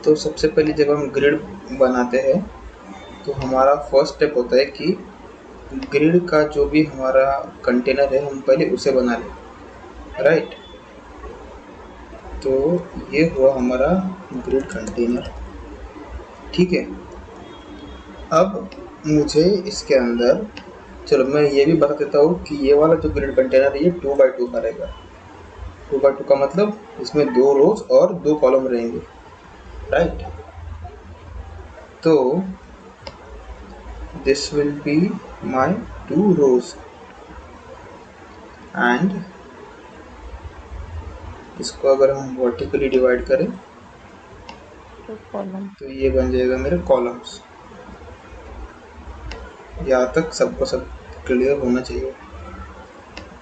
तो सबसे पहले जब हम ग्रिड बनाते हैं तो हमारा फर्स्ट स्टेप होता है कि ग्रिड का जो भी हमारा कंटेनर है हम पहले उसे बना लें, राइट। तो ये हुआ हमारा ग्रिड कंटेनर, ठीक है। अब मुझे इसके अंदर, चलो मैं ये भी बता देता हूँ कि ये वाला जो ग्रिड कंटेनर है ये 2x2 का रहेगा। 2x2 का मतलब इसमें 2 रोज और 2 कॉलम रहेंगे, राइट। तो this will be my 2 rows and इसको अगर हम वर्टिकली डिवाइड करें तो ये बन जाएगा मेरे कॉलम्स। यहाँ तक सबको सब क्लियर होना चाहिए।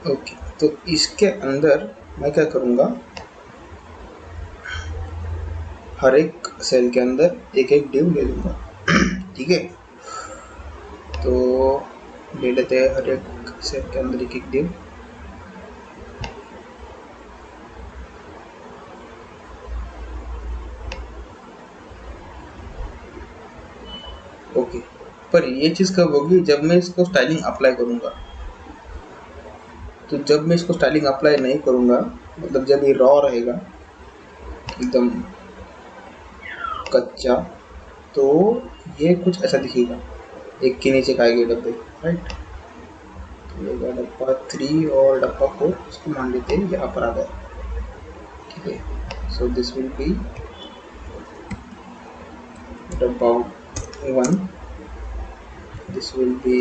ओके, तो इसके अंदर मैं क्या करूँगा, हर एक सेल के अंदर एक एक डिव ले लूँगा, ठीक है। तो ले लेते हैं हर एक सेल के अंदर एक एक डिव। ओके, पर ये चीज़ कब होगी, जब मैं इसको स्टाइलिंग अप्लाई करूँगा। तो जब मैं इसको स्टाइलिंग अप्लाई नहीं करूँगा, मतलब जब ये रॉ रहेगा एकदम कच्चा, तो ये कुछ ऐसा दिखेगा, एक के नीचे खाएंगे डब्बे, राइट। तो ये डब्बा 3 और डब्बा 4 इसको मान लेते हैं यहाँ पर आ गया, ठीक है। सो दिस विल बी डब्बा 1, दिस विल बी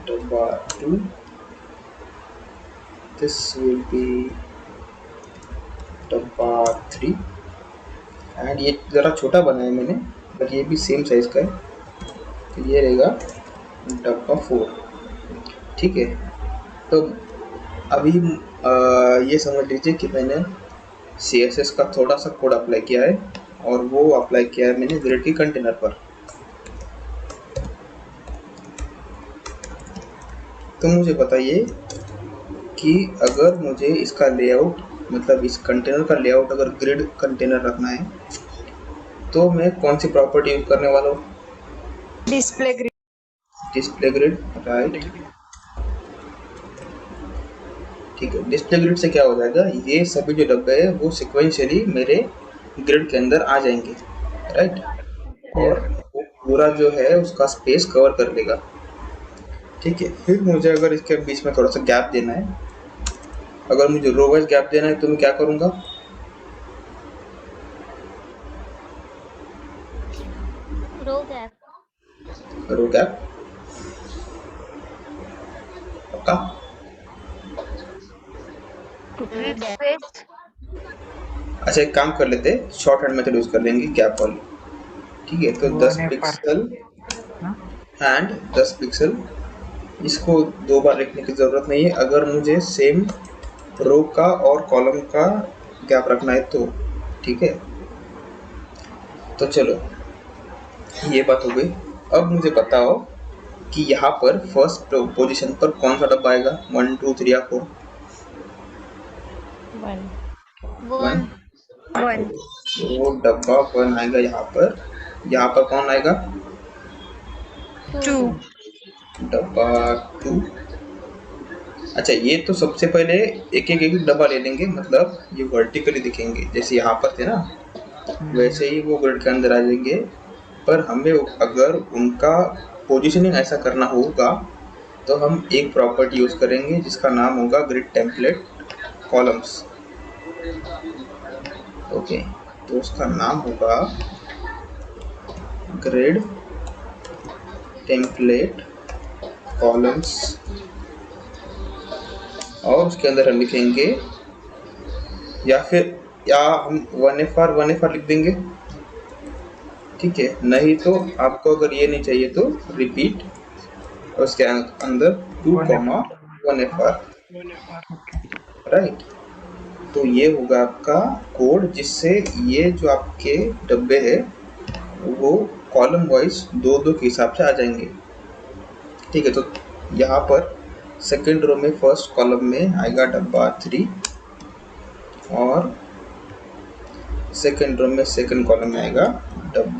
डब्बा 2, दिस विल बी डब्बा 3 एंड ये ज़रा छोटा बनाया मैंने, बट ये भी सेम साइज का है, तो ये रहेगा डब्बा 4, ठीक है। तो अभी ये समझ लीजिए कि मैंने CSS का थोड़ा सा कोड अप्लाई किया है और वो अप्लाई किया है मैंने ग्रिड के कंटेनर पर। तो मुझे बताइए कि अगर मुझे इसका लेआउट, मतलब इस कंटेनर का लेआउट अगर ग्रिड कंटेनर रखना है तो मैं कौन सी प्रॉपर्टी यूज करने वाला हूँ, display grid. Display grid, right, ठीक है। डिस्प्ले ग्रिड से क्या हो जाएगा, ये सभी जो डब्बे है वो सिक्वेंशियली मेरे ग्रिड के अंदर आ जाएंगे, राइट। और वो पूरा जो है उसका स्पेस कवर कर लेगा, ठीक है। फिर मुझे अगर इसके बीच में थोड़ा सा गैप देना है, अगर मुझे रो वाइज गैप देना है तो मैं क्या करूँगा, रो गैप, रो गैप, पक्का। अच्छा एक काम कर लेते हैं, शॉर्ट हैंड मेथड यूज कर लेंगे गैप वाली, ठीक है। तो 10 पिक्सल एंड 10 पिक्सल, इसको 2 बार लिखने की ज़रूरत नहीं है अगर मुझे सेम रो का और कॉलम का गैप रखना है तो, ठीक है। तो चलो ये बात हो गई। अब मुझे बताओ कि यहाँ पर फर्स्ट पोजीशन पर कौन सा डब्बा आएगा, 1 2 3 या 4, 1, 1 तो डब्बा 1 आएगा यहाँ पर। यहाँ पर कौन आएगा, 2 डब्बा 2। अच्छा ये तो सबसे पहले एक एक डब्बा ले लेंगे, मतलब ये वर्टिकली दिखेंगे जैसे यहाँ पर थे ना, वैसे ही वो ग्रिड के अंदर आ जाएंगे। पर हमें अगर उनका पोजीशनिंग ऐसा करना होगा तो हम एक प्रॉपर्टी यूज करेंगे जिसका नाम होगा ग्रिड टेम्पलेट कॉलम्स, ओके। तो उसका नाम होगा ग्रिड टेम्पलेट कॉलम्स और उसके अंदर हम लिखेंगे, या हम 1FR लिख देंगे, ठीक है। नहीं तो आपको अगर ये नहीं चाहिए तो रिपीट और उसके अंदर 2,1FR, राइट। तो ये होगा आपका कोड जिससे ये जो आपके डब्बे है वो कॉलम वाइज 2-2 के हिसाब से आ जाएंगे, ठीक है। तो यहाँ पर सेकंड रो में फर्स्ट कॉलम में आएगा डब्बा 3 और सेकंड रो में सेकंड कॉलम में आएगा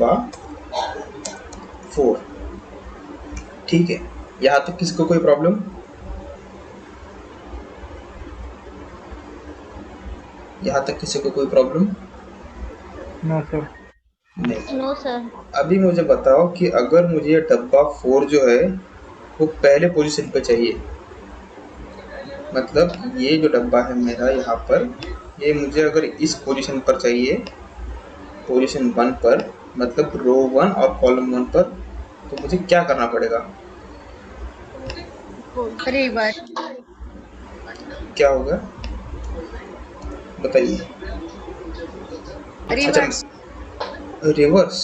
डब्बा 4। ठीक है, यहाँ तक किसी को कोई प्रॉब्लम? यहाँ तक किसी को कोई प्रॉब्लम? No sir. नहीं। No, sir. अभी मुझे बताओ कि अगर मुझे ये डब्बा 4 जो है वो पहले पोजीशन पे चाहिए, मतलब ये जो डब्बा है मेरा यहाँ पर, ये मुझे अगर इस पोजीशन पर चाहिए, पोजीशन 1 पर, मतलब रो 1 और कॉलम 1 पर, तो मुझे क्या करना पड़ेगा? Reverse. क्या होगा बताइए? अच्छा, रिवर्स। रिवर्स।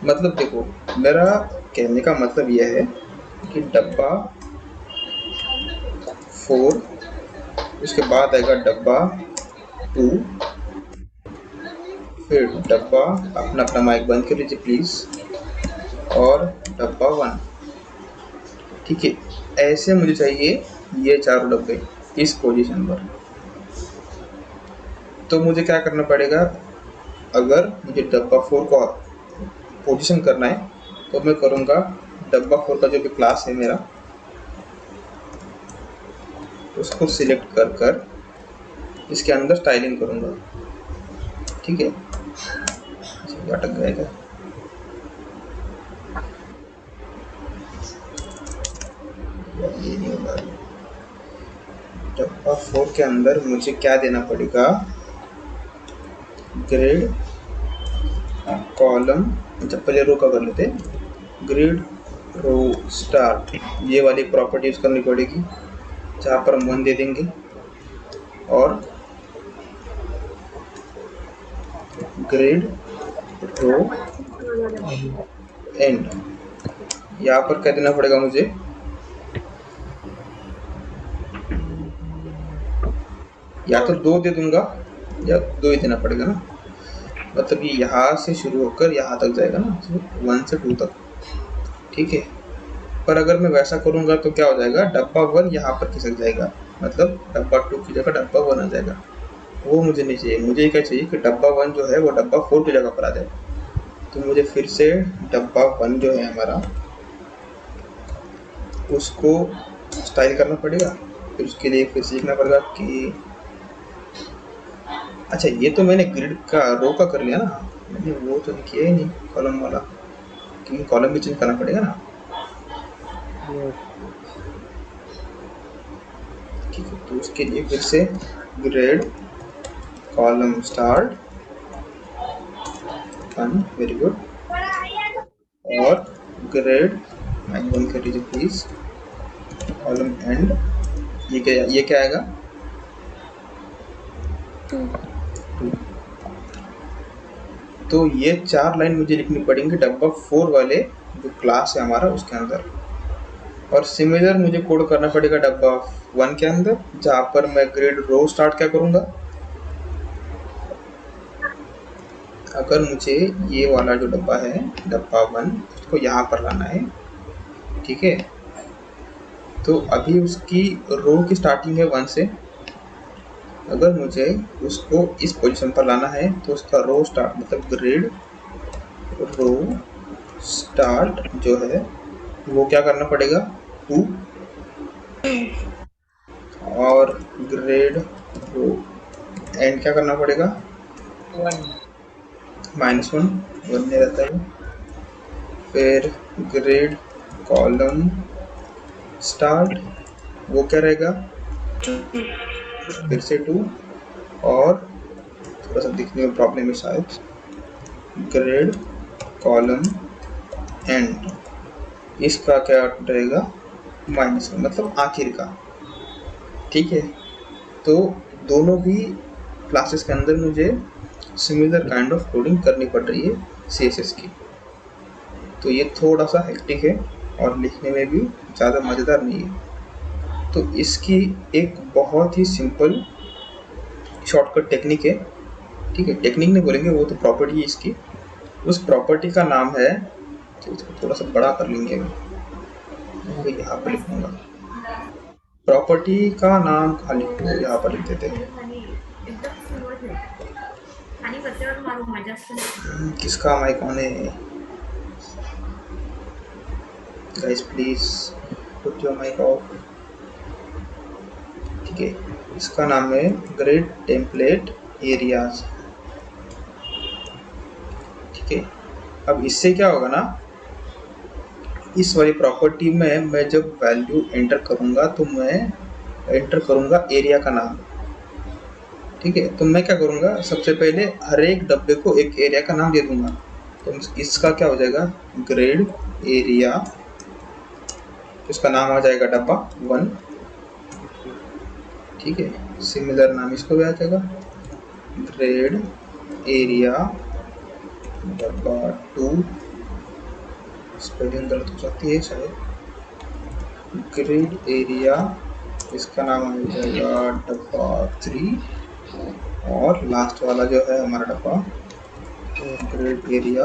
मतलब देखो, मेरा कहने का मतलब यह है कि डब्बा 4, उसके बाद आएगा डब्बा 2, फिर डब्बा, अपना माइक बंद कर लीजिए प्लीज, और डब्बा 1। ठीक है, ऐसे मुझे चाहिए ये चारों डब्बे इस पोजीशन पर। तो मुझे क्या करना पड़ेगा? अगर मुझे डब्बा 4 को पोजीशन करना है तो मैं करूँगा, डब्बा 4 का जो भी क्लास है मेरा, उसको सिलेक्ट कर कर इसके अंदर स्टाइलिंग करूँगा। ठीक है, अटक जाएगा। ये नहीं होगा। डब्बा 4 के अंदर मुझे क्या देना पड़ेगा? ग्रिड कॉलम, जब पहले रो का कर लेते, ग्रिड रो स्टार्ट, ये वाली प्रॉपर्टी यूज करनी पड़ेगी, जहाँ पर हम 1 दे देंगे, और ग्रिड रो एंड, यहाँ पर क्या देना पड़ेगा मुझे? या तो 2 दे दूंगा या 2 ही देना पड़ेगा ना, मतलब ये यहाँ से शुरू होकर यहाँ तक जाएगा ना, 1 से 2 तक। ठीक है, पर अगर मैं वैसा करूँगा तो क्या हो जाएगा? डब्बा 1 यहाँ पर खिसक जाएगा, मतलब डब्बा 2 की जगह डब्बा 1 आ जाएगा। वो मुझे नहीं चाहिए। मुझे क्या चाहिए कि डब्बा 1 जो है वो डब्बा 4 की जगह पर आ जाए। तो मुझे फिर से डब्बा 1 जो है हमारा, उसको स्टाइल करना पड़ेगा। फिर उसके लिए फिर सीखना पड़ेगा कि, अच्छा ये तो मैंने ग्रिड का रो का कर लिया ना, मैंने वो तो किया ही नहीं कॉलम वाला, क्योंकि कॉलम भी चेंज करना पड़ेगा ना। ठीक है, तो उसके लिए फिर से grade column start 1, very good, और ग्रेड, माइक बंद कर लीजिए प्लीज, कॉलम एंड, ये क्या आएगा? 2. तो ये 4 लाइन मुझे लिखनी पड़ेंगी डब्बा 4 वाले जो क्लास है हमारा उसके अंदर, और सिमिलर मुझे कोड करना पड़ेगा डब्बा 1 के अंदर, जहाँ पर मैं ग्रेड रो स्टार्ट क्या करूँगा? अगर मुझे ये वाला जो डब्बा है डब्बा 1, उसको यहाँ पर लाना है। ठीक है, तो अभी उसकी रो की स्टार्टिंग है 1 से, अगर मुझे उसको इस पोजीशन पर लाना है तो उसका रो स्टार्ट, मतलब ग्रिड रो स्टार्ट जो है वो क्या करना पड़ेगा? 2, और ग्रेड रो एंड क्या करना पड़ेगा? -1, 1 में रहता है। फिर ग्रेड कॉलम स्टार्ट, वो क्या रहेगा? फिर से 2, और थोड़ा सा दिखने में प्रॉब्लम है शायद, ग्रेड कॉलम एंड, इसका क्या रहेगा? -1, मतलब आखिर का। ठीक है, तो दोनों भी क्लासेस के अंदर मुझे सिमिलर काइंड ऑफ कोडिंग करनी पड़ रही है CSS की। तो ये थोड़ा सा हेक्टिक है और लिखने में भी ज़्यादा मज़ेदार नहीं है। तो इसकी एक बहुत ही सिंपल शॉर्टकट टेक्निक है। ठीक है, टेक्निक नहीं बोलेंगे, वो तो प्रॉपर्टी है इसकी। उस प्रॉपर्टी का नाम है, तो इसको थोड़ा सा बड़ा कर लेंगे, मैं यहाँ पर लिखूँगा। प्रॉपर्टी का नाम खाली यहाँ पर लिख देते हैं। किसका माइक ऑन है? Guys please put your mic off. ठीक है, इसका नाम है ग्रिड टेम्पलेट एरियाज। ठीक है, अब इससे क्या होगा ना, इस वाली प्रॉपर्टी में मैं जब वैल्यू एंटर करूंगा तो मैं एंटर करूंगा एरिया का नाम। ठीक है, तो मैं क्या करूंगा, सबसे पहले हर एक डब्बे को एक एरिया का नाम दे दूंगा। तो इसका क्या हो जाएगा, ग्रिड एरिया, इसका नाम आ जाएगा डब्बा 1। ठीक है, सिमिलर नाम इसको भी आ जाएगा ग्रिड एरिया डब्बा 2। स्पेलिंग गलत हो जाती है शायद। ग्रिड एरिया, इसका नाम आ जाएगा डब्बा 3। और लास्ट वाला जो है हमारा डब्बा ग्रिड एरिया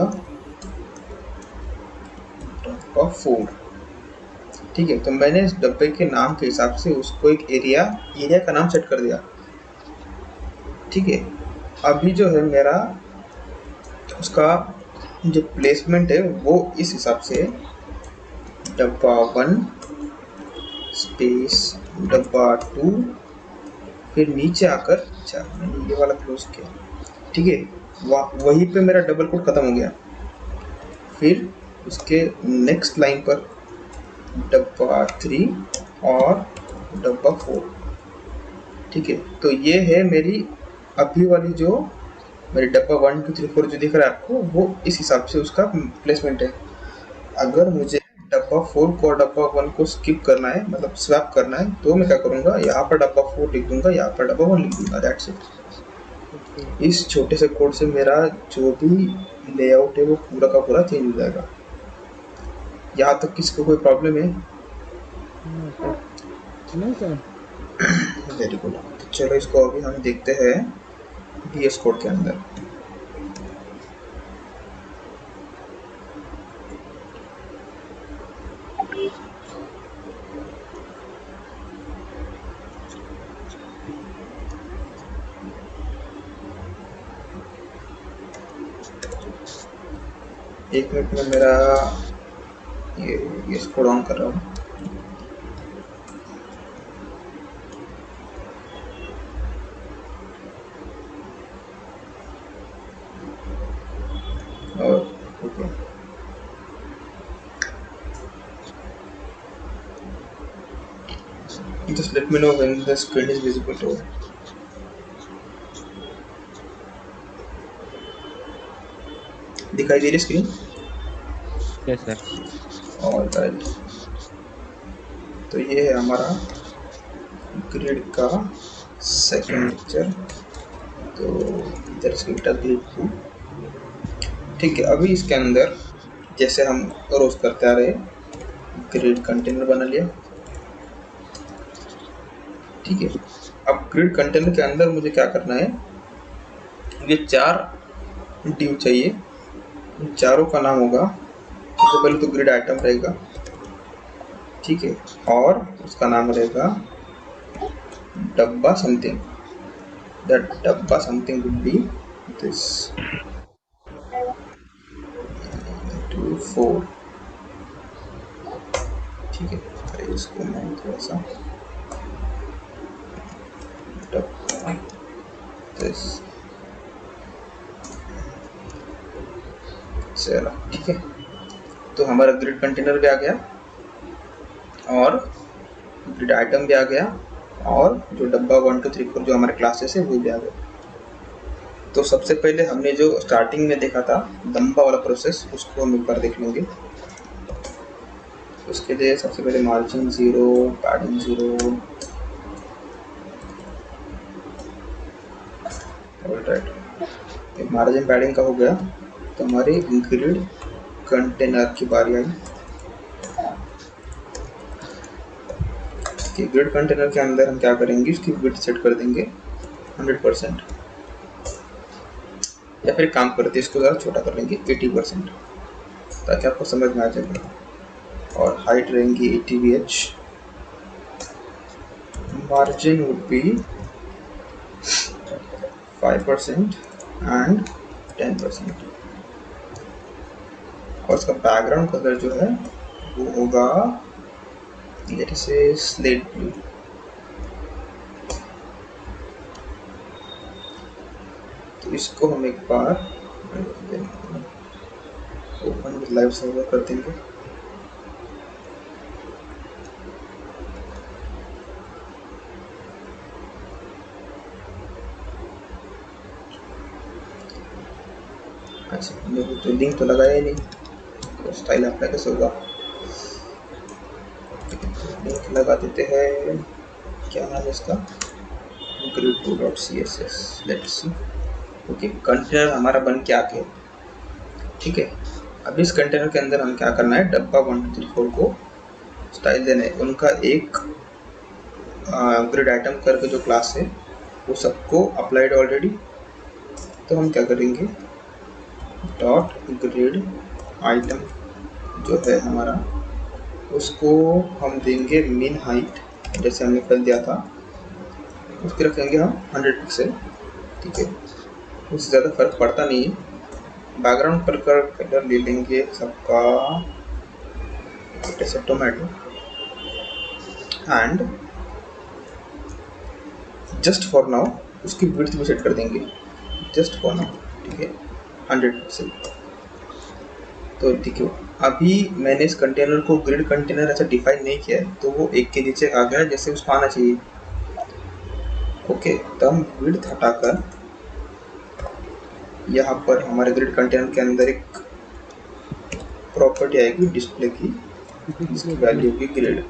डब्बा 4। ठीक है, तो मैंने इस डब्बे के नाम के हिसाब से उसको एक एरिया का नाम सेट कर दिया। ठीक है, अभी जो है मेरा उसका जो प्लेसमेंट है वो इस हिसाब से डब्बा 1 स्पेस डब्बा 2, फिर नीचे आकर, अच्छा मैंने ये वाला क्लोज किया। ठीक है, वहीं पे मेरा डबल कोट खत्म हो गया। फिर उसके नेक्स्ट लाइन पर डब्बा 3 और डब्बा 4। ठीक है, तो ये है मेरी अभी वाली जो मेरी डब्बा 1 2 3 4 जो दिख रहा है आपको, वो इस हिसाब से उसका प्लेसमेंट है। अगर मुझे डब्बा 4 को और डब्बा 1 को स्किप करना है, मतलब स्वैप करना है, तो मैं क्या करूँगा, यहाँ पर डब्बा 4 लिख दूंगा, यहाँ पर डब्बा 1 लिख दूंगा, दैट्स इट। इस छोटे से कोड से मेरा जो भी लेआउट है वो पूरा का पूरा चेंज हो जाएगा। यहाँ तक किसको कोई प्रॉब्लम है? नहीं सर। Very good. तो चलो इसको अभी हम देखते हैं VS कोड के अंदर। एक मिनट में मेरा ये VS कोड ऑन कर रहा हूँ। और okay, just let me know when the screen is visible to दिखाई दे रही स्क्रीन? Yes sir. ऑलराइट, तो ये है हमारा ग्रिड का सेकंड लेक्चर। तो इधर से ग्रिड 2। ठीक है, अभी इसके अंदर जैसे हम रोज करते आ रहे, ग्रिड कंटेनर बना लिया। ठीक है, अब ग्रिड कंटेनर के अंदर मुझे क्या करना है, ये 4 डिव चाहिए, चारों का नाम होगा, सबसे पहले तो ग्रिड आइटम रहेगा। ठीक है, और उसका नाम रहेगा डब्बा समथिंग। दैट डब्बा समथिंग विल बी दिस 2 4। ठीक है, अरे इसको मैं थोड़ा सा डब्बा दिस। चलो ठीक है, तो हमारा ग्रिड कंटेनर भी आ गया और ग्रिड आइटम भी आ गया, और जो डब्बा 1 2 3 4 जो हमारे क्लासेस है वो भी आ गए। तो सबसे पहले हमने जो स्टार्टिंग में देखा था लंबा वाला प्रोसेस, उसको हम एक बार देख लेंगे। उसके लिए सबसे पहले margin 0, padding 0। Alright, margin padding का हो गया, तो हमारी ग्रिड कंटेनर की बारी आई। कि ग्रिड कंटेनर के अंदर हम क्या करेंगे, उसकी विड्थ सेट कर देंगे 100%, या फिर काम करते इसको ज़रा छोटा कर लेंगे 80%, ताकि आपको समझ में आ जाएगा। और हाइट रहेंगी 80 VH। Margin would be 5%, and 10%। और उसका बैकग्राउंड कलर जो है वो होगा लेट अस से स्लेट ब्लू। तो इसको हम एक बार ओपन विद लाइव सर्वर कर देंगे। अच्छा, मेरे तो लिंक तो लगाया ही नहीं, तो स्टाइल अप्लाई कैसे होगा? लिंक लगा देते हैं, क्या नाम है इसका, grid2.css। Let's see. Okay, container हमारा बन के आ गया। ठीक है, अब इस कंटेनर के अंदर हम क्या करना है, डब्बा 1 2 3 4 को स्टाइल देना है। उनका एक ग्रिड आइटम करके जो क्लास है वो सबको अप्लाइड ऑलरेडी। तो हम क्या करेंगे, डॉट ग्रिड आइटम जो है हमारा, उसको हम देंगे मिन हाइट, जैसे हमने कल दिया था, उसकी रखेंगे हम 100 पिक्सल। ठीक है, उससे ज़्यादा फर्क पड़ता नहीं है। बैकग्राउंड पर कलर ले लेंगे सबका जैसे tomato, and just for now उसकी विड्थ भी सेट कर देंगे, जस्ट फॉर नाउ। ठीक है, 100 पिक्सल। तो ठीक है, अभी मैंने इस कंटेनर को ग्रिड कंटेनर ऐसा डिफाइन नहीं किया है, तो वो एक के नीचे आ गया जैसे उसको आना चाहिए। ओके, तो हम विड्थ हटाकर यहाँ पर हमारे ग्रिड कंटेनर के अंदर एक प्रॉपर्टी आएगी डिस्प्ले की, जिसकी वैल्यू होगी ग्रिड।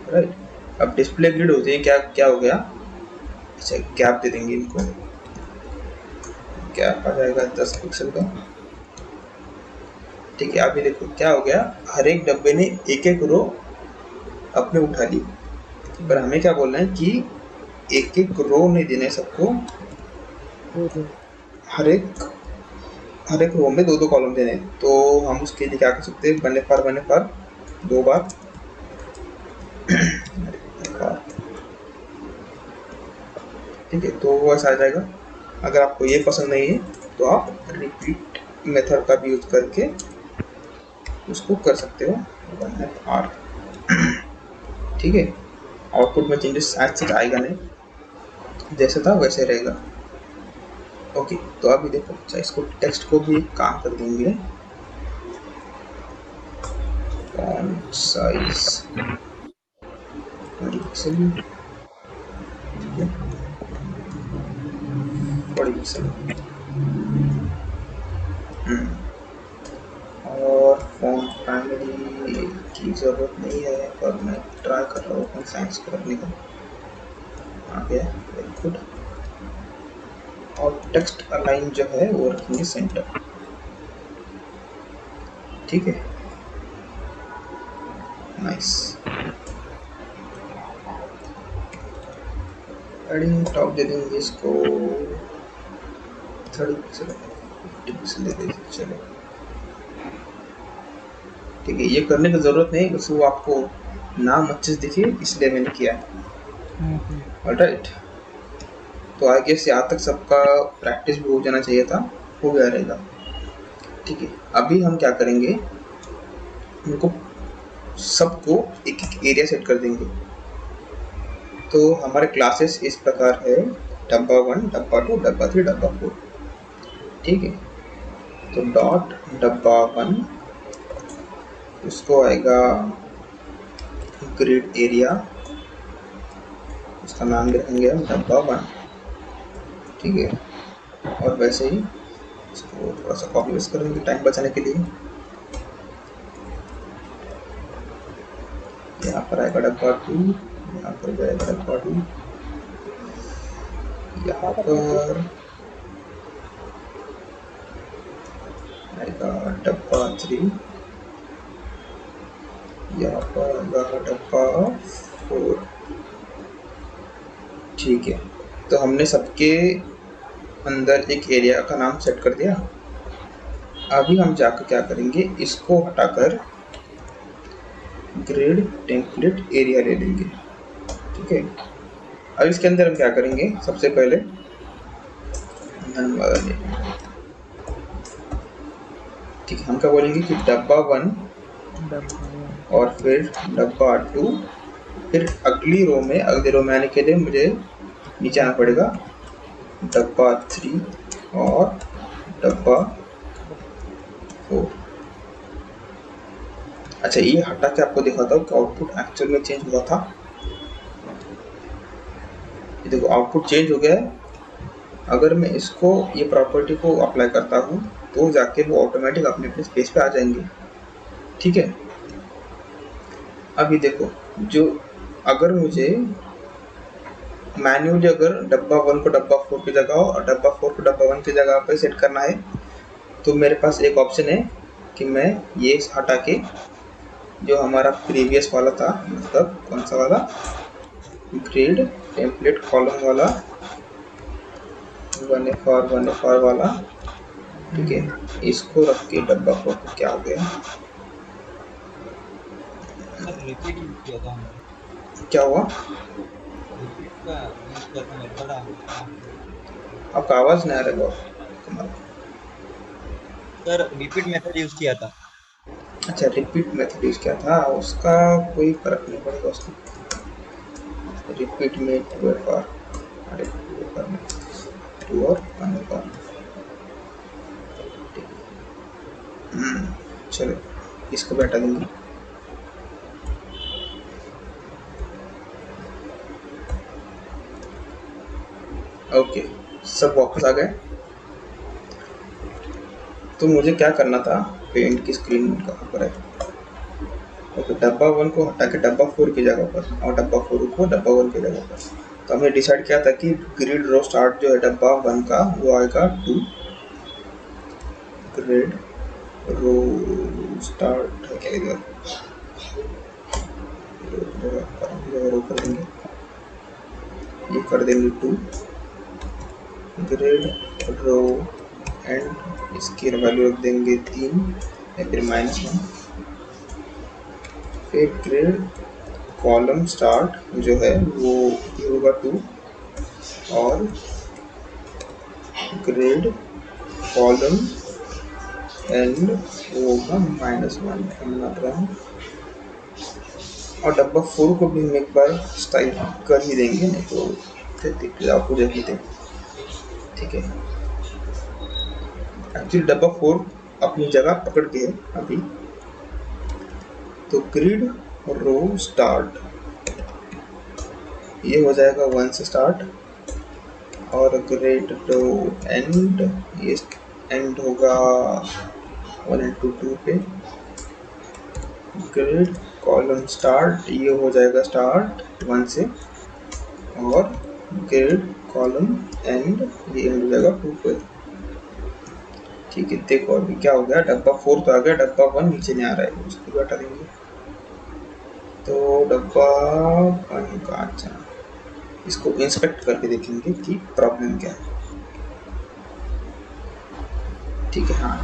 राइट, अब डिस्प्ले ग्रिड होते हैं, क्या क्या हो गया, अच्छा गैप दे देंगे इनको, गैप आ जाएगा 10 पिक्सल का। ठीक है, अभी देखो क्या हो गया, हर एक डब्बे ने एक एक रो अपने उठा ली, पर हमें क्या बोलना है कि एक एक रो नहीं देने सबको, हर एक रो में 2 2 कॉलम देने। तो हम उसके लिए क्या कर सकते हैं, बने पर 2 बार ठीक है, तो वो ऐसा आ जाएगा। अगर आपको ये पसंद नहीं है तो आप रिपीट मेथड का भी यूज करके उसको कर सकते हो, 1R। ठीक है, आउटपुट में चेंजेस आज तक आएगा नहीं, जैसे था वैसे रहेगा। ओके, तो अभी देखो, अच्छा इसको टेक्स्ट को भी काम कर देंगे, फॉन्ट साइज 20 पिक्सल, ठीक है 40 पिक्सल। और फॉन्ट प्राइमरी की ज़रूरत नहीं है, पर मैं ट्राई कर रहा हूँ साइंस करने का। आ गया, वेरी गुड। और टेक्स्ट अलाइन जो है वो रखेंगे सेंटर। ठीक है, नाइस। एडिंग टॉप दे देंगे इसको 30 पिक्सल, 50 पिक्सल दे देंगे, चलो ठीक है। ये करने की ज़रूरत नहीं, बस वो आपको नाम अच्छे से दिखे इसलिए मैंने किया है। ऑलराइट, तो आई गेस यहाँ तक सबका प्रैक्टिस भी हो जाना चाहिए था, हो गया रहेगा। ठीक है, अभी हम क्या करेंगे, उनको सबको एक एक एरिया सेट कर देंगे। तो हमारे क्लासेस इस प्रकार है, डब्बा 1 डब्बा 2 डब्बा 3 डब्बा 4। ठीक है, तो डॉट डब्बा 1 उसको आएगा ग्रिड एरिया, उसका नाम रखेंगे हम डब्बा 1। ठीक है, और वैसे ही इसको थोड़ा सा कॉपी पेस्ट करेंगे टाइम बचाने के लिए। यहाँ पर आएगा डब्बा 2, यहाँ पर जाएगा डब्बा 2, यहाँ पर आएगा डब्बा 3, यहाँ पर आएगा डब्बा 4। ठीक है, तो हमने सबके अंदर एक एरिया का नाम सेट कर दिया। अभी हम जाकर क्या करेंगे, इसको हटाकर ग्रिड टेम्पलेट एरिया ले लेंगे। ठीक है, अब इसके अंदर हम क्या करेंगे, सबसे पहले धन्यवाद अजय। ठीक है, हम क्या बोलेंगे कि डब्बा 1 और फिर डब्बा 2, फिर अगली रो में आने के लिए मुझे नीचे आना पड़ेगा डब्बा 3 और डब्बा 4। अच्छा, ये हटा के आपको दिखाता हूँ कि आउटपुट एक्चुअल में चेंज हुआ था। ये देखो आउटपुट चेंज हो गया है। अगर मैं इसको ये प्रॉपर्टी को अप्लाई करता हूँ तो जाके वो ऑटोमेटिक अपने अपने स्पेस पे आ जाएंगे। ठीक है, अभी देखो, जो अगर मुझे मैन्युअली अगर डब्बा 1 को डब्बा 4 की जगह और डब्बा 4 को डब्बा 1 की जगह पे सेट करना है तो मेरे पास एक ऑप्शन है कि मैं ये हटा के जो हमारा प्रीवियस वाला था, मतलब कौन सा वाला, ग्रिड टेम्पलेट कॉलम वाला 1FR वाला, ठीक है, इसको रख के डब्बा 4 को क्या हो गया, रिपीट यूज किया था हमने। क्या हुआ, रिपीट का यूज किया था मेथड आपका आवाज नहीं आ रहा है। सर, रिपीट मेथड यूज किया था। अच्छा, रिपीट मेथड यूज किया था, उसका कोई फर्क नहीं पड़ेगा उसको। रिपीट में 2FR, अरे 2FR में 2 और 1FR। चलो इसको बैठा देंगे। ओके, सब वापस आ गए। तो मुझे क्या करना था, पेंट की स्क्रीन कहाँ पर है। ओके, डब्बा 1 को हटा के डब्बा 4 की जगह पर और डब्बा 4 को डब्बा 1 की जगह पर। तो हमने डिसाइड किया था कि ग्रिड रो स्टार्ट जो है डब्बा 1 का वो आएगा 2, ग्रिड रो स्टार्ट क्या रो कर देंगे, ये कर देंगे 2, ग्रिड रो एंड इसकी वैल्यू रख देंगे 3 या फिर -1, फिर ग्रिड कॉलम स्टार्ट जो है वो ये होगा 2 और ग्रिड कॉलम एंड वो होगा -1 बना रहा हूँ। और डब्बा 4 को भी हम एक बार स्टाइल कर ही देंगे, नहीं तो फिर आपको देखी थे। ठीक है, एक्चुअली डब्बा 4 अपनी जगह पकड़ के है अभी। तो ग्रिड रो स्टार्ट ये हो जाएगा 1 से स्टार्ट और ग्रिड रो एंड ये एंड होगा 1 and 2 पे। ग्रिड कॉलम स्टार्ट ये हो जाएगा स्टार्ट 1 से और ग्रिड कॉलम एंड ये एंड हो जाएगा 2 पे। ठीक है, देखो अभी क्या हो गया, डब्बा 4 तो आ गया, डब्बा 1 नीचे नहीं आ रहा है, उसको भी हटा देंगे। तो डब्बा 1 का, अच्छा इसको इंस्पेक्ट करके देखेंगे कि प्रॉब्लम क्या है। ठीक है, हाँ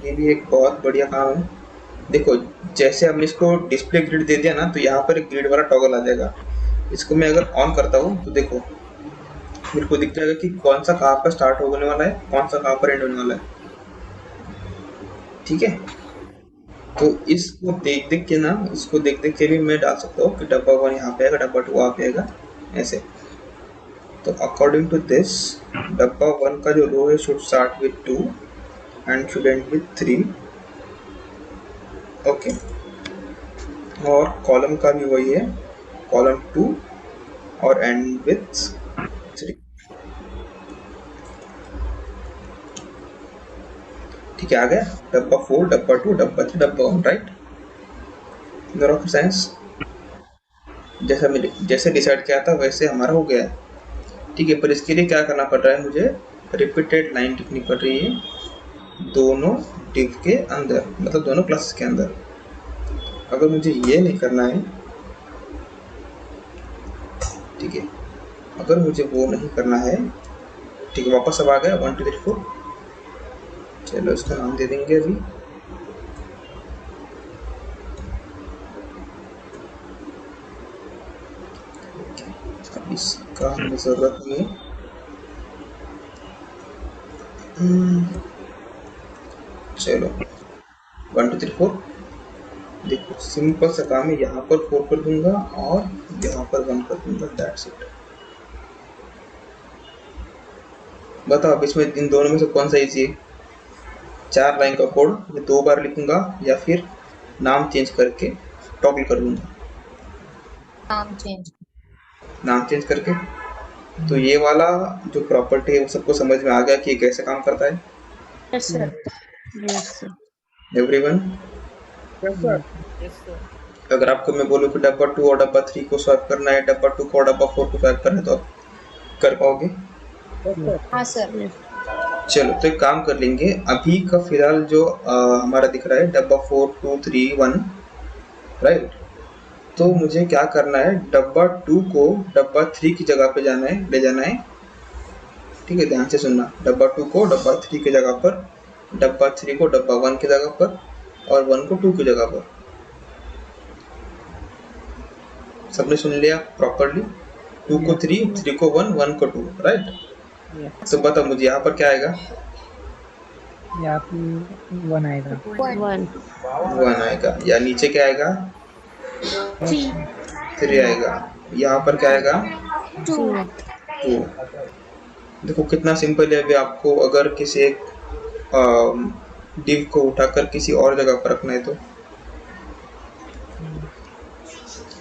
ये भी एक बहुत बढ़िया काम है। देखो जैसे हमने इसको डिस्प्ले ग्रिड दे दिया ना, तो यहाँ पर एक ग्रिड वाला टॉगल आ जाएगा। इसको मैं अगर ऑन करता हूँ तो देखो मेरे को दिख जाएगा कि कौन सा कहाँ पर स्टार्ट होने वाला है, कौन सा कहाँ पर एंड होने वाला है। ठीक है, तो इसको देख देख के ना, इसको देख देख के भी मैं डाल सकता हूँ कि डब्बा 1 यहाँ पे आएगा, डब्बा 2 वहाँ पे आएगा, ऐसे। तो अकॉर्डिंग टू दिस डब्बा 1 का जो रो है should start with 2 and should and with 3। Okay, और कॉलम का भी वही है, कॉलम 2 और एंड विद 3। ठीक है, आ गया डब्बा 4, डब्बा 2, डब्बा 3, डब्बा 1, राइट। रॉकेट साइंस जैसे डिसाइड किया था वैसे हमारा हो गया है। ठीक है, पर इसके लिए क्या करना पड़ रहा है, मुझे रिपीटेड लाइन लिखनी पड़ रही है दोनों डिव के अंदर, मतलब दोनों क्लासेस के अंदर। अगर मुझे ये नहीं करना है, ठीक है, अगर मुझे वो नहीं करना है, ठीक है, वापस अब आ गया 1 2 3 4। चलो इसका नाम दे देंगे अभी, अब इसका हमें जरूरत नहीं है। चलो 1 2 3 4। देखो सिंपल सा काम है, यहाँ पर 4 कर दूंगा और यहाँ पर 1 कर दूंगा, दैट्स इट। बताओ अब इसमें इन दोनों में से कौन सा इजी है? 4 लाइन का कोड ये 2 बार लिखूंगा या फिर नाम चेंज करके टॉगल कर दूंगा? नाम चेंज करके। तो ये वाला जो प्रॉपर्टी है वो सबको समझ में आ गया कि ये कैसे काम करता है? Yes, sir. Yes, sir. Everyone? Yes, sir. अगर आपको मैं बोलूँ कि डब्बा 2 और डब्बा 3 को स्वैप करना है, डब्बा 2 को और डब्बा 4 को स्वैप करना है, तो आप कर पाओगे? हाँ सर। चलो तो एक काम कर लेंगे, अभी का फिलहाल जो हमारा दिख रहा है डब्बा 4 2 3 1, राइट? तो मुझे क्या करना है, डब्बा 2 को डब्बा 3 की जगह पे जाना है, ले जाना है। ठीक है, ध्यान से सुनना। डब्बा 2 को डब्बा 3 की जगह पर, डब्बा 3 को डब्बा 1 की जगह पर और 1 को 2 की जगह पर। सबने सुन लिया प्रॉपर्ली? 2 को 3, 3 को 1, 1 को 2, राइट? तो बताओ मुझे यहाँ पर क्या आएगा? यहाँ पे 1 आएगा। 1. 1 आएगा। या नीचे क्या आएगा? 3. 3 आएगा। यहाँ पर क्या आएगा? 2. 2। देखो कितना सिंपल है। अभी आपको अगर किसी एक div को उठाकर किसी और जगह पर रखना है तो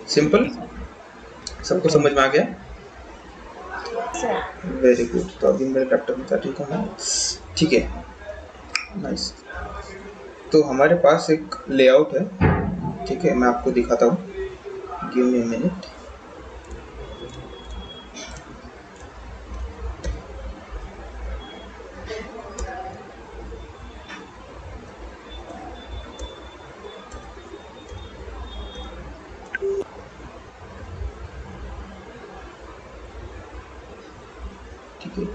सिंपल। सबको समझ में आ गया? Very good. तो अभी मेरे लैपटॉप में ठीक है, ठीक है, नाइस। तो हमारे पास एक लेआउट है, ठीक है, मैं आपको दिखाता हूँ। Give me a minute. ठीक है,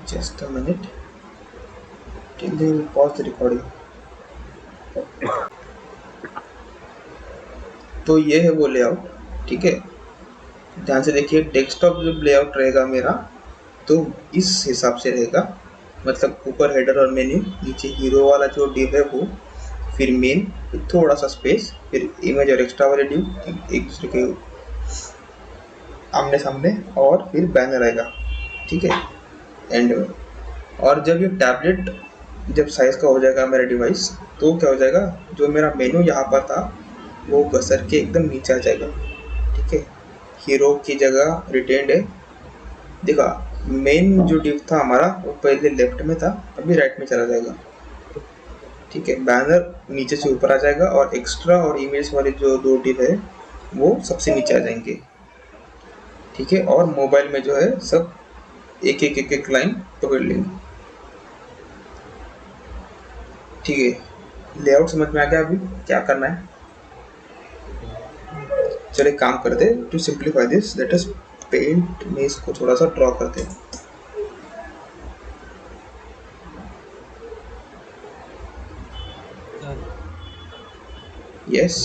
just a minute, till they pause the recording. तो ये है वो लेआउट, ठीक है। ध्यान से देखिए, डेस्कटॉप जब लेआउट रहेगा मेरा तो इस हिसाब से रहेगा, मतलब ऊपर हेडर और मेन्यू, नीचे हीरो वाला जो डिव है वो, फिर मेन, फिर थोड़ा सा स्पेस, फिर इमेज और एक्स्ट्रा वाले डिव एक दूसरे के आमने सामने, और फिर बैनर आएगा, ठीक है, एंड में। और जब ये टैबलेट जब साइज का हो जाएगा मेरा डिवाइस, तो क्या हो जाएगा, जो मेरा मेनू यहाँ पर था वो घसर के एकदम नीचे आ जाएगा, ठीक है। हीरो की जगह रिटेन्ड है। देखा, मेन जो डिव था हमारा वो पहले लेफ्ट में था, अभी राइट में चला जाएगा, ठीक है। बैनर नीचे से ऊपर आ जाएगा और एक्स्ट्रा और इमेज वाले जो 2 डिव है वो सबसे नीचे आ जाएंगे, ठीक है। और मोबाइल में जो है सब एक एक एक एक लाइन पकड़ लेंगे, ठीक है। लेआउट समझ में आ गया? अभी क्या करना है? चलिए काम करते हैं। To simplify this, let us paint में इसको थोड़ा सा ड्रॉ करते हैं। यस।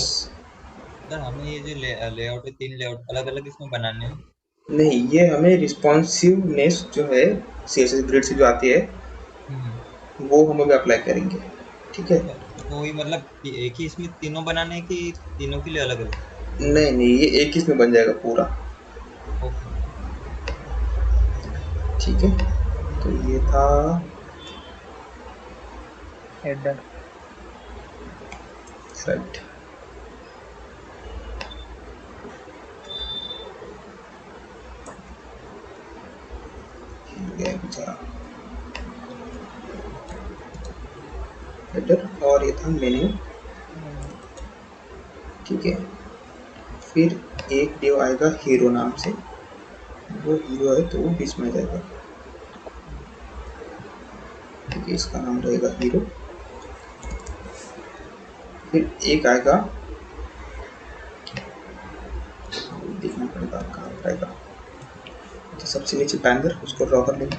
सर हमें ये जो लेआउट है, 3 लेआउट अलग अलग इसमें बनाने हैं? नहीं, ये हमें रिस्पॉन्सिवनेस जो है CSS ग्रिड से जो आती है वो हम अभी अप्लाई करेंगे, ठीक है। तो वही मतलब एक ही इसमें तीनों बनाने हैं कि तीनों के लिए अलग अलग? नहीं नहीं, ये एक ही इसमें बन जाएगा पूरा, ओके। ठीक है। तो ये था हेडर। राइट। हेडर और ये था मेन्यू, ठीक है। फिर एक डिव आएगा हीरो नाम से, वो हीरो है तो वो बीच में आ जाएगा, ठीक है, इसका नाम रहेगा हीरो। फिर एक आएगा, देखना पड़ेगा कहाँ आएगा, तो सबसे नीचे बैनर, उसको ड्रॉ कर लेंगे।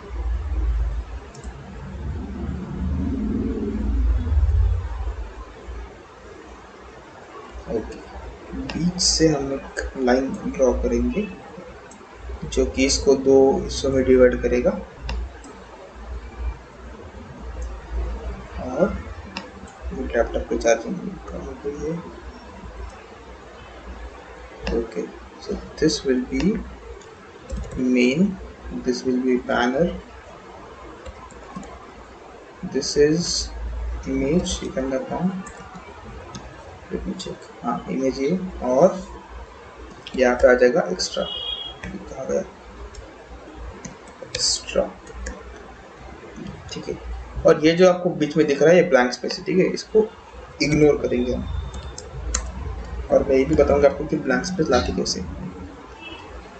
ओके, बीच से हम एक लाइन ड्रॉ करेंगे जो कि इसको 2 हिस्सों में डिवाइड करेगा, और लैपटॉप पे चार्जिंग कहाँ पे है? Okay, so this will be main, this will be banner, this is image, you can look on, let me check, हाँ image ये, और यहाँ पे आ जाएगा extra, कहाँ गया extra, ठीक है। और ये जो आपको बीच में दिख रहा है ये ब्लैंक स्पेस है, ठीक है, इसको इग्नोर करेंगे हम। और मैं ये भी बताऊंगा आपको कि ब्लैंक स्पेस लाके कैसे,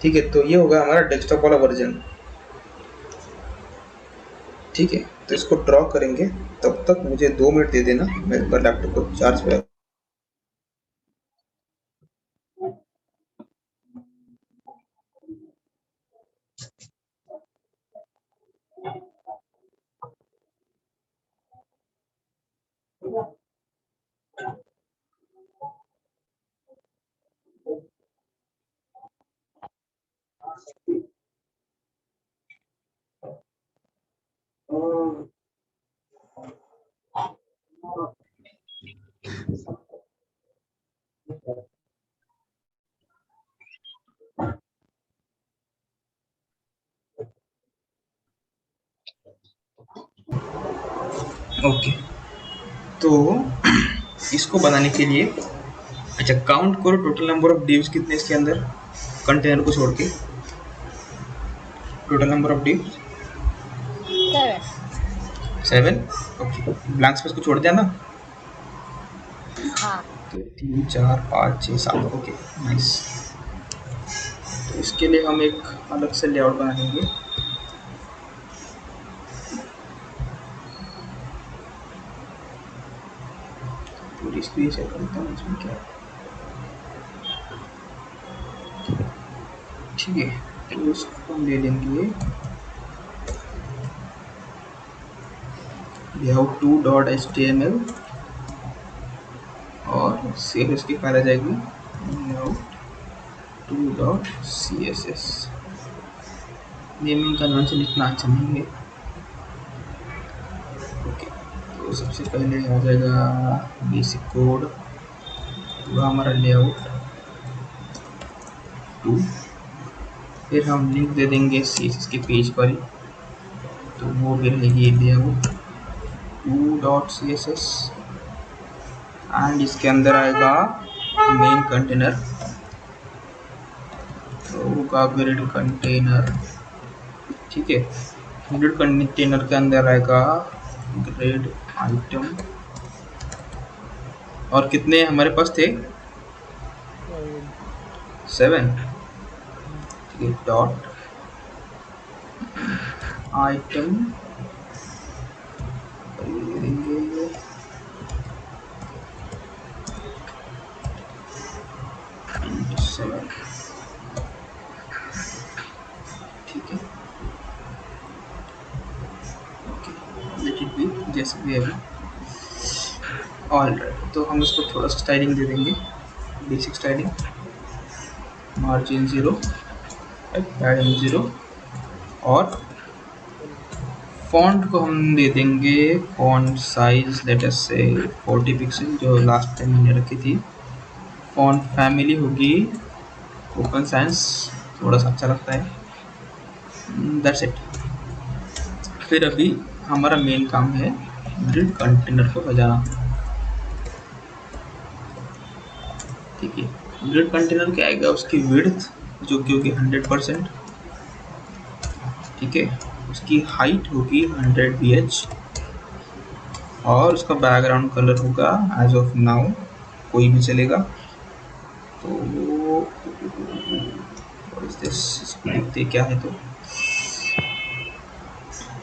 ठीक है। तो ये होगा हमारा डेस्कटॉप वाला वर्जन, ठीक है। तो इसको ड्रॉ करेंगे, तब तक मुझे 2 मिनट दे देना, मैं एक बार लैपटॉप को चार्ज पे। ओके, तो इसको बनाने के लिए, अच्छा काउंट करो टोटल नंबर ऑफ डिव्स कितने इसके अंदर, कंटेनर को छोड़ के total number of divs 7। Okay, blank space को छोड़ दिया ना, हाँ तो 3 4 5 6 7। Okay nice. तो इसके लिए हम एक अलग से लेआउट बना लेंगे, पूरी स्क्रीन शेयर करता हूँ इसमें क्या, ठीक है। तो उसको हम ले लेंगे layout 2.html और CSS की फाइल आ जाएगी layout 2.css। नेमिंग कन्वेंशन इतना अच्छा नहीं है। ओके, तो सबसे पहले आ जाएगा बेसिक कोड, पूरा हमारा लेआउट 2, फिर हम लिंक दे देंगे CSS के पेज पर ही, तो वो भी रहेगी लेआउट 2.css एंड इसके अंदर आएगा मेन कंटेनर, तो होगा ग्रिड कंटेनर, ठीक है। ग्रिड कंटेनर के अंदर आएगा ग्रिड आइटम, और कितने हमारे पास थे 7, ठीक है। डॉट आइटम देंगे 7, ठीक है। ओके, लेट इट बी जैसे भी है। ऑलराइट, तो हम इसको थोड़ा सा स्टाइलिंग दे देंगे, बेसिक स्टाइलिंग, मार्जिन 0, पैडिंग 0, और फॉन्ट को हम दे देंगे फॉन्ट साइज लेट अस से 40 पिक्सल, जो लास्ट टाइम मैंने रखी थी। फॉन्ट फैमिली होगी ओपन साइंस, थोड़ा सा अच्छा लगता है, दैट्स इट। फिर अभी हमारा मेन काम है ग्रिड कंटेनर को बजाना, ठीक है। ग्रिड कंटेनर क्या आएगा, उसकी विड्थ जो कि होगी 100%, ठीक है। उसकी हाइट होगी 100 bh, और उसका बैकग्राउंड कलर होगा एज ऑफ नाउ कोई भी चलेगा। तो इसको देखते क्या है, तो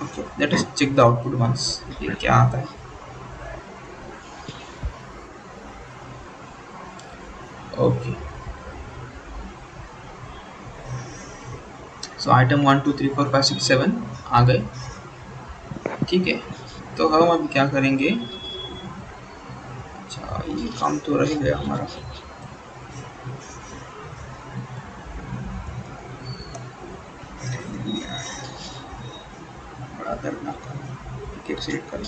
okay let us check the output once, ये क्या आता है। ओके, सो आइटम 1 2 3 4 5 6 7 आ गए, ठीक है। तो हम अब क्या करेंगे, अच्छा ये काम तो रह गया हमारा, बड़ा दर्दनाक काम, सिलेक्ट करें,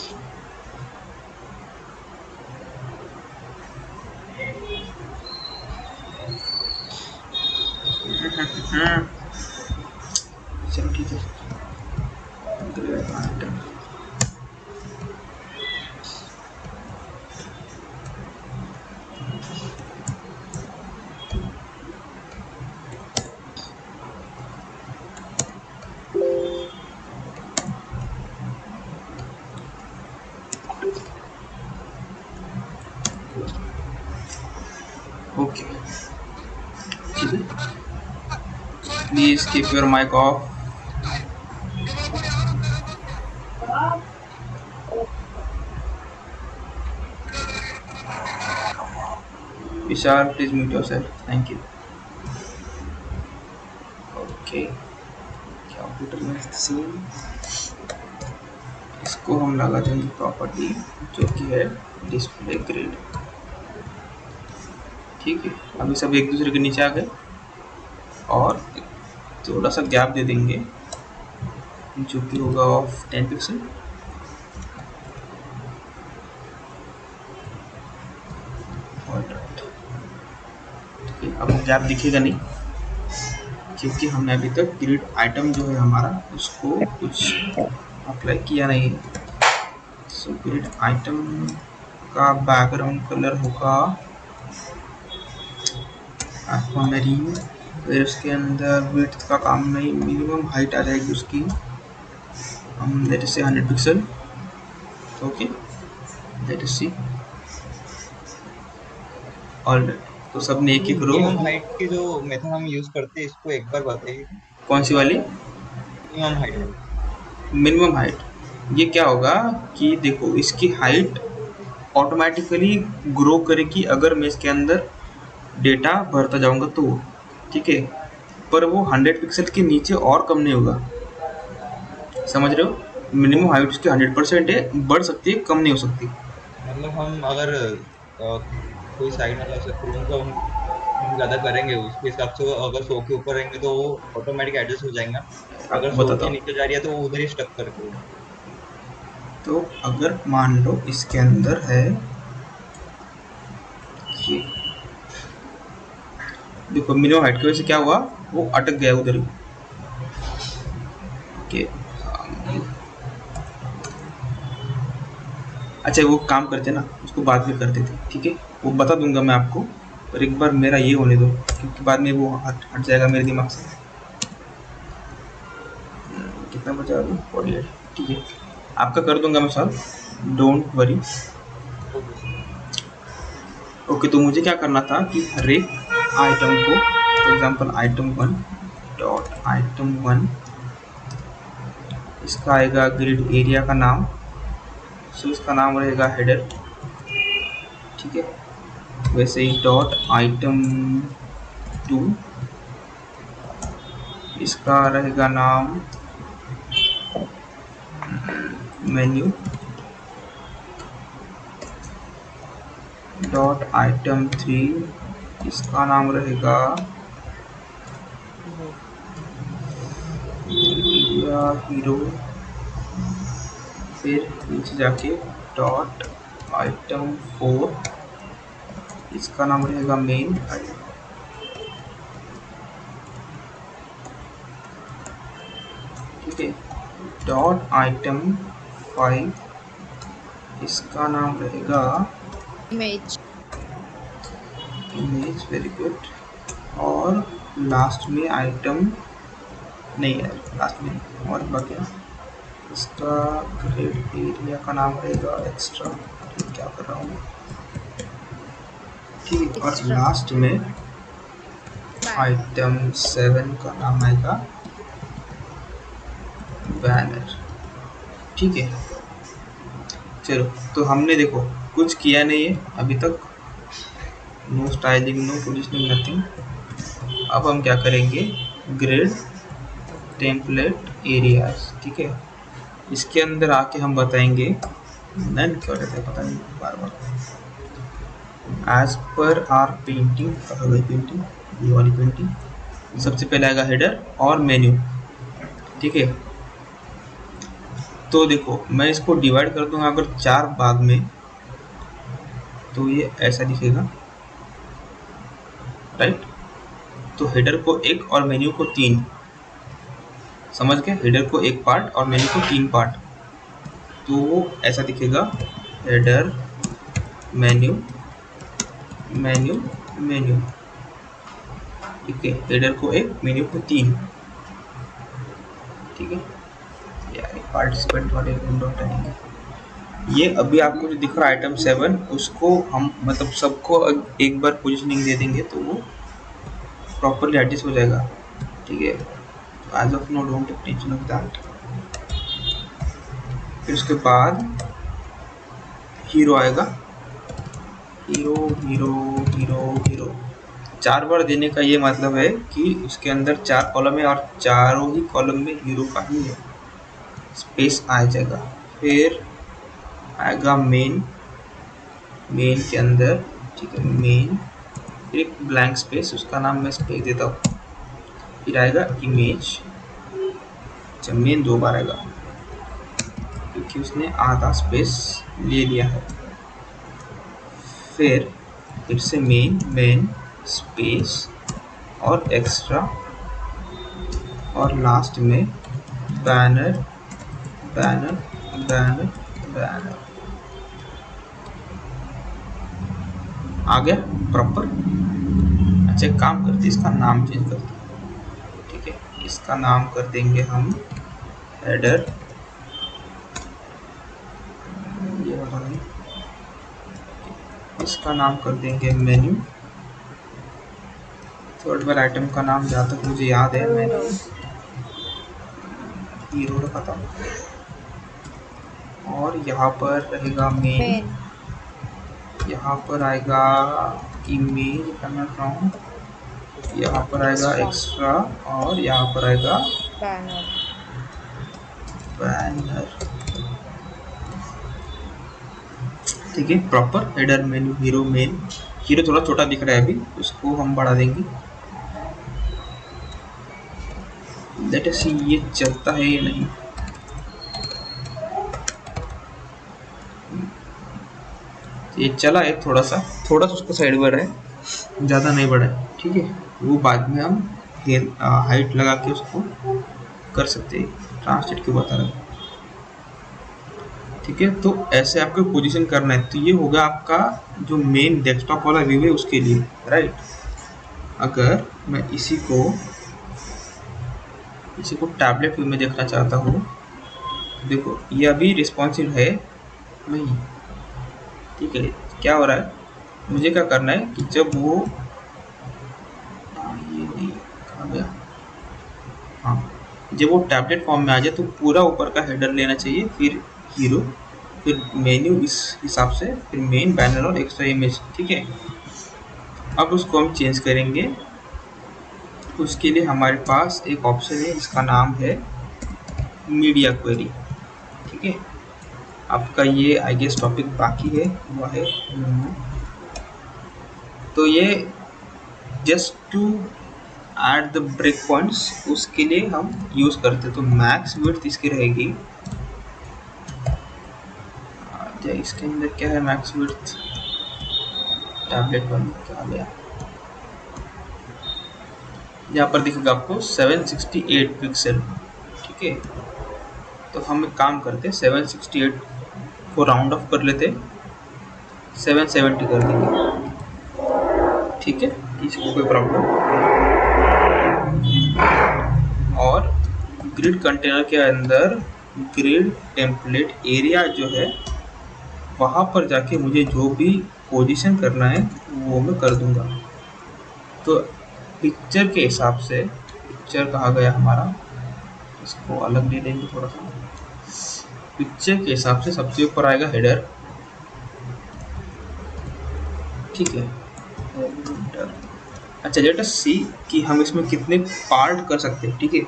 grid item. Okay, please keep your mic off. Vishal please mute yourself, thank you. Okay, computer में सेम इसको हम लगा देंगे प्रॉपर्टी जो कि है डिस्प्ले ग्रिड। ठीक है, अभी सब एक दूसरे के नीचे आ गए और थोड़ा सा गैप दे देंगे जो कि होगा ऑफ 10 पिक्सल। ठीक है, अब गैप दिखेगा नहीं क्योंकि हमने अभी तक ग्रिड आइटम जो है हमारा उसको कुछ अप्लाई किया नहीं है। सो ग्रिड आइटम का बैकग्राउंड कलर होगा एक्वामरीन, फिर उसके अंदर विड्थ का काम नहीं, मिनिमम हाइट आ जाएगी उसकी, हम लेट से 100 pixel. Okay, let see alright. तो सबने एक एक रो, मिनिमम हाइट की जो मेथड हम यूज करते हैं इसको एक बार बताइए। कौन सी वाली? Minimum height. मिनिमम हाइट, ये क्या होगा कि देखो इसकी हाइट ऑटोमेटिकली ग्रो करेगी अगर मैं इसके अंदर डेटा भरता जाऊंगा तो, ठीक है, पर वो 100 पिक्सल के नीचे और कम नहीं होगा, समझ रहे हो? मिनिमम हाइट उसकी 100% है, बढ़ सकती है, कम नहीं हो सकती। मतलब हम अगर कोई साइड मतलब ऐसे क्रोम का हम ज्यादा करेंगे उसके हिसाब से अगर 100 के ऊपर रहेंगे तो वो ऑटोमेटिक एडजस्ट हो जाएगा, अगर 100 बताता के हूँ। नीचे जा रही है तो वो उधर ही स्टक करके। तो अगर मान लो इसके अंदर है ये, देखो मिनिमम हाइट की वजह से क्या हुआ, वो अटक गया उधर ही। ओके, अच्छा वो काम करते ना, उसको बाद में करते थे, ठीक है, वो बता दूंगा मैं आपको, पर एक बार मेरा ये होने दो क्योंकि बाद में वो हट हट जाएगा मेरे दिमाग से। कितना बचा अभी? 48, ठीक है, आपका कर दूंगा मैं सॉल्व, डोंट वरी। ओके, तो मुझे क्या करना था कि हर एक आइटम को, for example item 1 dot item 1, इसका आएगा ग्रिड एरिया का नाम, सो इसका नाम रहेगा हेडर, ठीक है। वैसे ही डॉट आइटम 2, इसका रहेगा नाम मेन्यू, डॉट आइटम 3, इसका नाम रहेगा हीरो, फिर नीचे जाके डॉट आइटम 4, इसका नाम रहेगा मेन, ठीक है। डॉट आइटम 5, इसका नाम रहेगा इमेज। Image, very good. और लास्ट में आइटम नहीं है, लास्ट में और बाकी इसका ग्रिड एरिया का नाम रहेगा एक्स्ट्रा, क्या कर रहा हूँ, ठीक है। और Extra. लास्ट में आइटम 7 का नाम आएगा बैनर, ठीक है। चलो, तो हमने देखो कुछ किया नहीं है अभी तक, no styling, no positioning, nothing. अब हम क्या करेंगे, ग्रिड टेम्पलेट एरियाज, ठीक है, इसके अंदर आके हम बताएंगे नन क्या रहता है, पता नहीं बार बार, एज पर आर पेंटिंग, पेंटिंग, ये वाली पेंटिंग, सबसे पहले आएगा हेडर और मेन्यू, ठीक है। तो देखो मैं इसको डिवाइड कर दूंगा अगर 4 भाग में, तो ये ऐसा दिखेगा, राइट। तो हेडर को 1 और मेन्यू को 3, समझ गए? हेडर को एक पार्ट और मेन्यू को 3 पार्ट। तो वो ऐसा दिखेगा, हेडर मेन्यू मेन्यू मेन्यू। ठीक है, हेडर को एक, मेन्यू को 3। ठीक है, यार पार्टिसिपेंट वाले विंडो हटाएंगे। ये अभी आपको जो दिख रहा है आइटम 7, उसको हम मतलब सबको एक बार पोजीशनिंग दे देंगे तो वो प्रॉपरली एडजस्ट हो जाएगा। ठीक है, as of no don't take tension of that. फिर उसके बाद हीरो आएगा, हीरो हीरो हीरो हीरो। 4 बार देने का ये मतलब है कि उसके अंदर 4 कॉलम है और चारों ही कॉलम में हीरो का ही है, स्पेस आ जाएगा। फिर आएगा मेन, मेन के अंदर, ठीक है, मेन, फिर एक ब्लैंक स्पेस, उसका नाम मैं स्पेस देता हूँ। फिर आएगा इमेज, अच्छा मेन 2 बार आएगा क्योंकि उसने आधा स्पेस ले लिया है। फिर से मेन मेन स्पेस और एक्स्ट्रा, और लास्ट में बैनर बैनर बैनर बैनर। आ गया प्रॉपर। अच्छा एक काम करते, इसका नाम चेंज करते हैं। ठीक है, इसका नाम कर देंगे हम हेडर, ये वाला नहीं, इसका नाम कर देंगे मेन्यू। थर्ड बार आइटम का नाम जहाँ तक मुझे याद है मैंने हीरो रखा था। और यहाँ पर रहेगा मेन, मेन यहाँ पर आएगा इमेज, करना चाहूँ, यहाँ पर आएगा एक्स्ट्रा, और यहाँ पर आएगा बैनर बैनर। ठीक है, proper header menu hero main. Hero थोड़ा छोटा दिख रहा है अभी, उसको हम बढ़ा देंगे। लेट अस सी ये चलता है या नहीं। ये चला है, थोड़ा सा उसको साइड बढ़ा है, ज़्यादा नहीं बढ़ा है। ठीक है, वो बाद में हम हाइट लगा के उसको कर सकते हैं, ट्रांसलेट क्यों बता रहा हूँ। ठीक है, तो ऐसे आपको पोजीशन करना है। तो ये होगा आपका जो मेन डेस्कटॉप वाला व्यू है उसके लिए, राइट। अगर मैं इसी को टैबलेट व्यू में देखना चाहता हूँ, देखो ये अभी रिस्पॉन्सिव है नहीं। ठीक है, क्या हो रहा है, मुझे क्या करना है कि जब वो ये नहीं कहाँ गया, हाँ, जब वो टैबलेट फॉर्म में आ जाए तो पूरा ऊपर का हेडर लेना चाहिए, फिर हीरो, फिर मेन्यू इस हिसाब से, फिर मेन बैनर और एक्स्ट्रा इमेज। ठीक है, अब उसको हम चेंज करेंगे। उसके लिए हमारे पास एक ऑप्शन है, इसका नाम है मीडिया क्वेरी। ठीक है, आपका ये आई गेस टॉपिक बाकी है हुआ है। तो ये just to add the break points, उसके लिए हम यूज़ करते। तो मैक्स विड्थ इसकी रहेगी, इसके अंदर क्या है मैक्स विड्थ, टैबलेट वन क्या गया, यहाँ पर दिखेगा आपको 768 पिक्सल। ठीक है, तो हम एक काम करते, 768 को राउंड ऑफ कर लेते, 770 कर देंगे। ठीक है, इसको कोई प्रॉब्लम। और ग्रिड कंटेनर के अंदर ग्रिड टेम्पलेट एरिया जो है, वहाँ पर जाके मुझे जो भी पोजीशन करना है वो मैं कर दूंगा। तो पिक्चर के हिसाब से, पिक्चर कहा गया हमारा, इसको अलग ले लेंगे थोड़ा सा। पिक्चर के हिसाब से सबसे ऊपर आएगा हेडर। ठीक है, अच्छा लेट अस सी कि हम इसमें कितने पार्ट कर सकते हैं। ठीक है,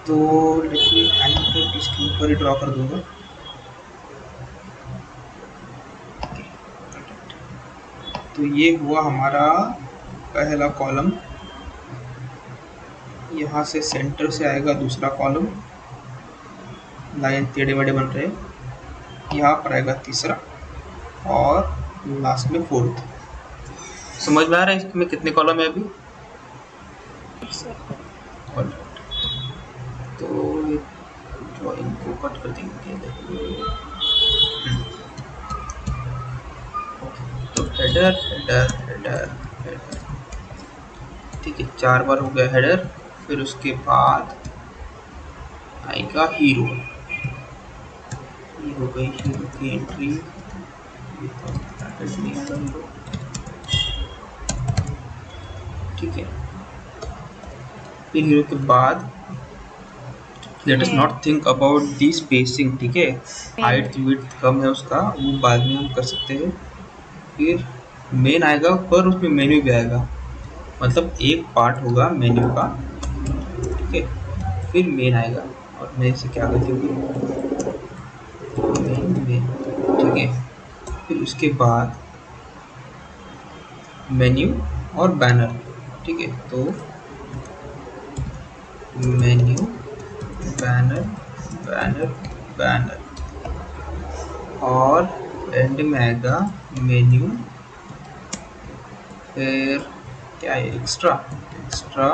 तो लेकिन इसके ऊपर ही ड्रॉ कर दूंगा। तो ये हुआ हमारा पहला कॉलम, यहाँ से सेंटर से आएगा दूसरा कॉलम, लाइन टेढ़े मेढ़े बन रहे हैं। यहाँ पर आएगा तीसरा और लास्ट में फोर्थ। समझ में आ रहा है इसमें कितने कॉलम है अभी? ऑलराइट, तो ड्राइंग को कट कर देंगे। तो हेडर हेडर हेडर हेडर, ठीक है, 4 बार हो गया हेडर। फिर उसके बाद आएगा हीरो, ये हो गई हीरो की एंट्री, ठीक है। फिर हीरो के बाद let us not think about the spacing, ठीक है, हाइट विड्थ कम है उसका, वो बाद में हम कर सकते हैं। फिर मेन आएगा, पर उसमें मेन्यू भी आएगा, मतलब एक पार्ट होगा मेन्यू का, ठीक है। फिर मेन आएगा, और मेन से क्या करते होगी, मेन, ठीक है। फिर उसके बाद मेन्यू और बैनर, ठीक है। तो मेन्यू, बैनर, बैनर, बैनर, और एंड में आएगा मेन्यू, फिर क्या है, एक्स्ट्रा, एक्स्ट्रा,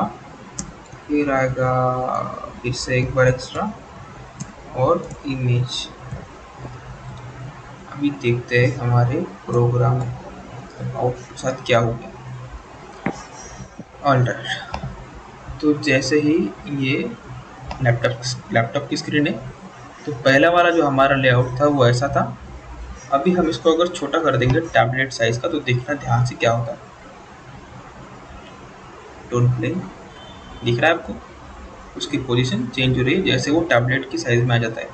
फिर आएगा फिर से एक बार एक्स्ट्रा, और इमेज। अभी देखते हैं हमारे प्रोग्राम आउटपुट के साथ क्या हो गया। ऑलराइट, तो जैसे ही ये लैपटॉप की स्क्रीन है, तो पहला वाला जो हमारा लेआउट था वो ऐसा था। अभी हम इसको अगर छोटा कर देंगे टैबलेट साइज का, तो देखना ध्यान से क्या होता है। डोंट प्ले, दिख रहा है आपको, उसकी पोजीशन चेंज हो रही है जैसे वो टैबलेट की साइज में आ जाता है,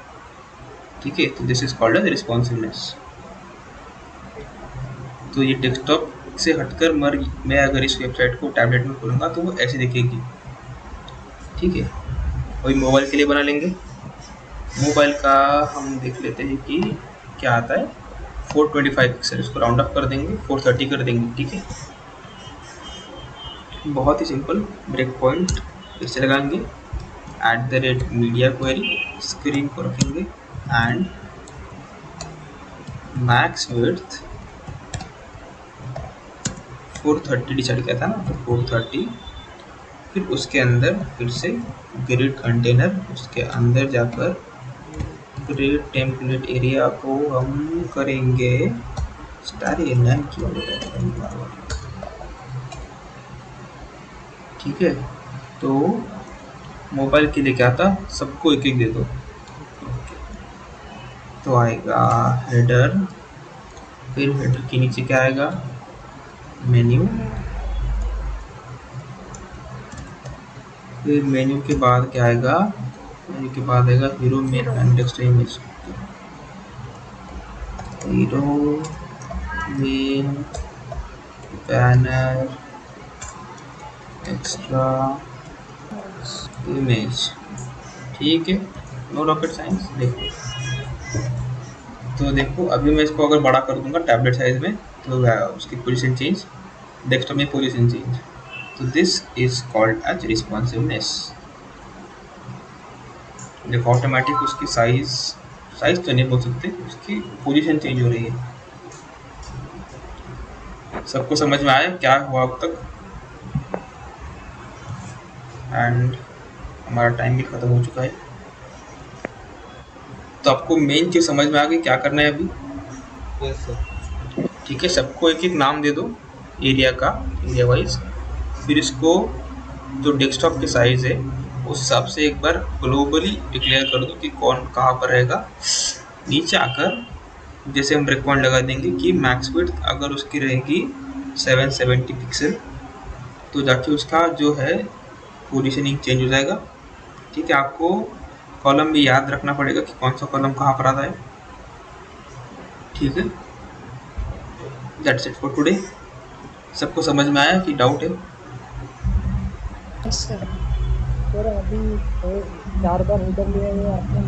ठीक है। तो this is called as responsiveness. तो ये डेस्कटॉप से हटकर मैं अगर इस वेबसाइट को टैबलेट में खोलूँगा तो वो ऐसे दिखेगी, ठीक है। वही मोबाइल के लिए बना लेंगे। मोबाइल का हम देख लेते हैं कि क्या आता है। 425 पिक्सल, इसको राउंड अप कर देंगे, 430 कर देंगे, ठीक है। बहुत ही सिंपल, ब्रेक पॉइंट फिर से लगाएंगे, @media query, स्क्रीन को रखेंगे, एंड मैक्स विड्थ 430 डिसाइड किया था ना, तो 430। फिर उसके अंदर फिर से ग्रिड कंटेनर, उसके अंदर जाकर ग्रिड टेम्पलेट एरिया को हम करेंगे स्टार, ये नन क्यों हो रहा है, ठीक है। तो मोबाइल के लिए क्या था, सबको एक एक दे दो, तो आएगा हेडर, फिर हेडर के नीचे क्या आएगा, मेन्यू, फिर मेन्यू के बाद क्या आएगा, मेन्यू के बाद आएगा hero main index image, hero main banner extra image, ठीक है। No rocket science. देखो, तो देखो अभी मैं इसको अगर बड़ा कर दूंगा टैबलेट साइज में, तो उसकी पोजीशन चेंज, डेस्कटॉप में पोजीशन चेंज, तो this is called as responsiveness. देखो ऑटोमेटिक उसकी साइज तो नहीं बोल सकते, उसकी पोजीशन चेंज हो रही है। सबको समझ में आया क्या हुआ अब तक? एंड हमारा टाइम भी खत्म हो चुका है, तो आपको मेन चीज समझ में आ गई क्या करना है अभी? Yes sir. ठीक है, सबको एक एक नाम दे दो एरिया का, एरिया वाइज। फिर इसको जो डेस्कटॉप की साइज है उस हिसाब से एक बार ग्लोबली डिक्लेयर कर दो कि कौन कहाँ पर रहेगा। नीचे आकर जैसे हम ब्रेक पॉइंट लगा देंगे कि मैक्स विड्थ अगर उसकी रहेगी 770 पिक्सल, तो जाके उसका जो है पोजीशनिंग चेंज हो जाएगा, ठीक है। आपको कॉलम भी याद रखना पड़ेगा कि कौन सा कॉलम कहाँ पर आता है, ठीक है। That's it for today. सबको समझ में आया कि डाउट है? Yes sir. सर अभी 4 बार हेडर लिया हुआ आपने